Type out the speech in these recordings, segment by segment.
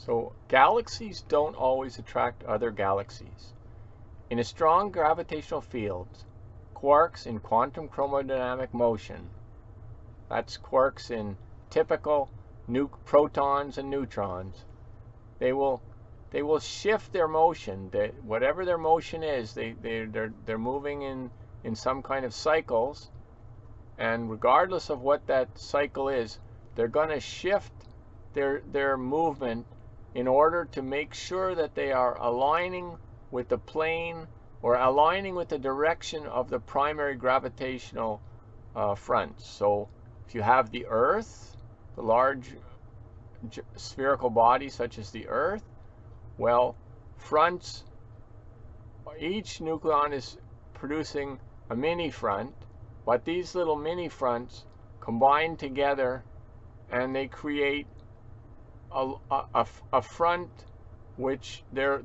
So galaxies don't always attract other galaxies. In a strong gravitational field, quarks in quantum chromodynamic motion, that's quarks in typical protons and neutrons, they will shift their motion. Whatever their motion is, they're moving in some kind of cycles, and regardless of what that cycle is, they're going to shift their movement in order to make sure that they are aligning with the plane or aligning with the direction of the primary gravitational fronts. So if you have the Earth, the large spherical body such as the Earth, well, fronts, each nucleon is producing a mini front, but these little mini fronts combine together and they create a front which their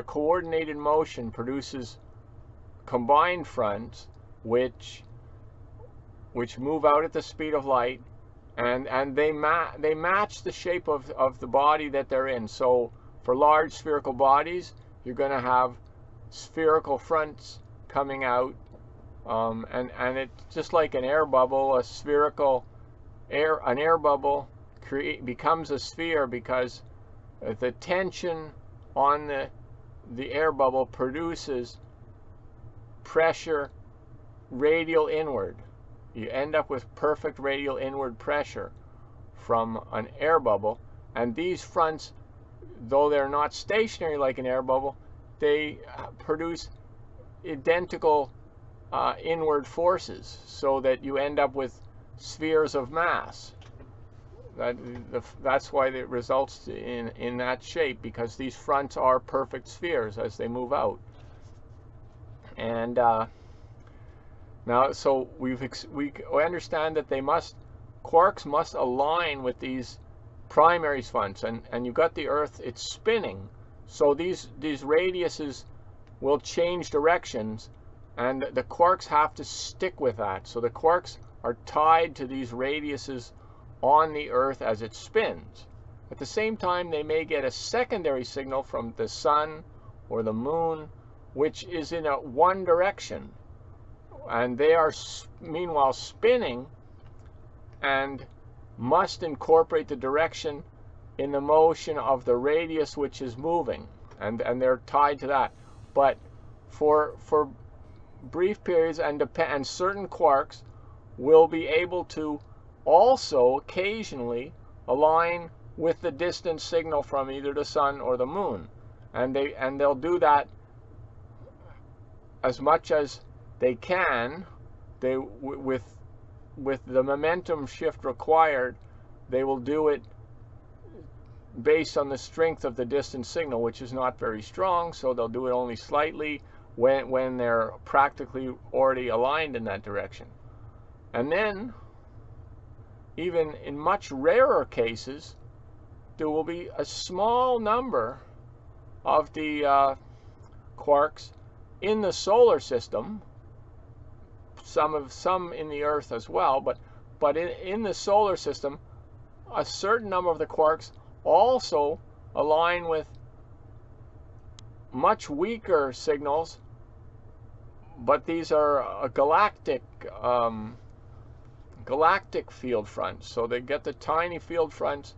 coordinated motion produces combined fronts which move out at the speed of light, and they match the shape of the body that they're in. So for large spherical bodies, you're going to have spherical fronts coming out, and it's just like an air bubble. An air bubble becomes a sphere because the tension on the air bubble produces pressure radial inward. You end up with perfect radial inward pressure from an air bubble, and these fronts, though they're not stationary like an air bubble, they produce identical inward forces, so that you end up with spheres of mass. That's why it results in that shape, because these fronts are perfect spheres as they move out. And now, so we understand that quarks must align with these primary fronts, and you've got the Earth, it's spinning, so these radiuses will change directions, and the quarks have to stick with that. So the quarks are tied to these radiuses on the Earth as it spins. At the same time, they may get a secondary signal from the sun or the moon, which is in one direction, and they are meanwhile spinning and must incorporate the direction in the motion of the radius which is moving, and they're tied to that. But for brief periods, and certain quarks will be able to also occasionally align with the distant signal from either the sun or the moon, and they'll do that as much as they can. With the momentum shift required, they will do it based on the strength of the distant signal, which is not very strong, so they'll do it only slightly when they're practically already aligned in that direction. And then, even in much rarer cases, there will be a small number of the quarks in the solar system, some in the Earth as well, but in the solar system, a certain number of the quarks also align with much weaker signals, but these are galactic field fronts. So they get the tiny field fronts,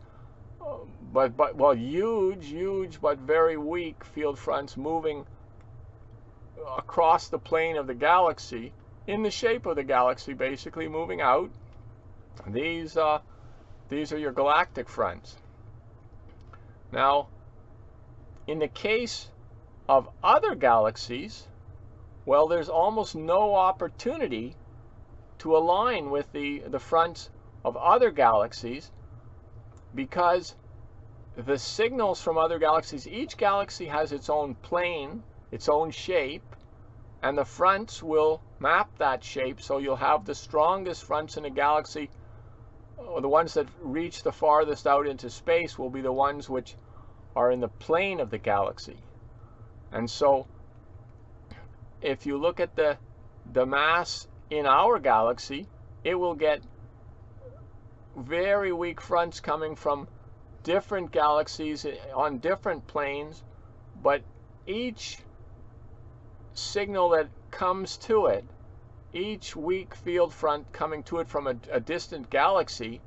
but huge but very weak field fronts moving across the plane of the galaxy, in the shape of the galaxy, basically moving out. These are your galactic fronts. Now, in the case of other galaxies, well, there's almost no opportunity to align with the fronts of other galaxies, because the signals from other galaxies, each galaxy has its own plane, its own shape, and the fronts will map that shape. So you'll have the strongest fronts in a galaxy, or the ones that reach the farthest out into space, will be the ones which are in the plane of the galaxy. And so if you look at the mass in our galaxy, it will get very weak fronts coming from different galaxies on different planes, but each signal that comes to it, each weak field front coming to it from a distant galaxy,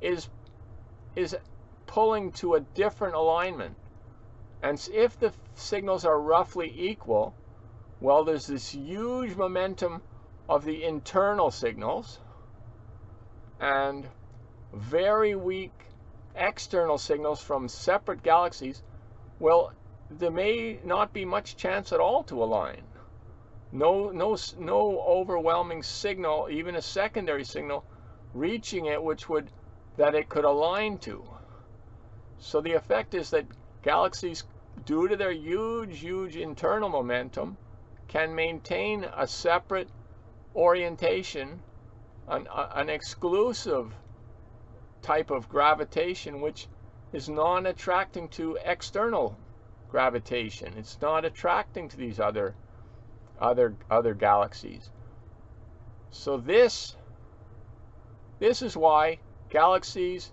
is pulling to a different alignment. And if the signals are roughly equal, well, there's this huge momentum of the internal signals and very weak external signals from separate galaxies. Well, there may not be much chance at all to align. No overwhelming signal, even a secondary signal, reaching it that it could align to. So the effect is that galaxies, due to their huge internal momentum, can maintain a separate orientation, an exclusive type of gravitation, which is non-attracting to external gravitation. It's not attracting to these other galaxies. So this is why galaxies,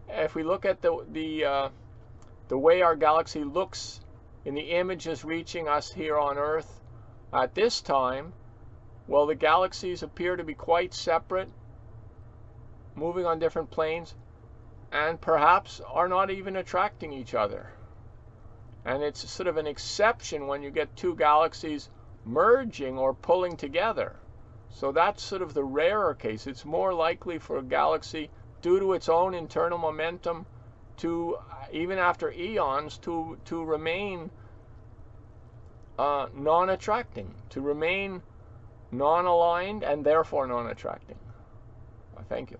if we look at the way our galaxy looks in the images reaching us here on Earth at this time, well, the galaxies appear to be quite separate, moving on different planes, and perhaps are not even attracting each other. And it's sort of an exception when you get two galaxies merging or pulling together. So that's sort of the rarer case. It's more likely for a galaxy, due to its own internal momentum, to, even after eons, to remain non-attracting, to remain non-aligned and therefore non-attracting. Thank you.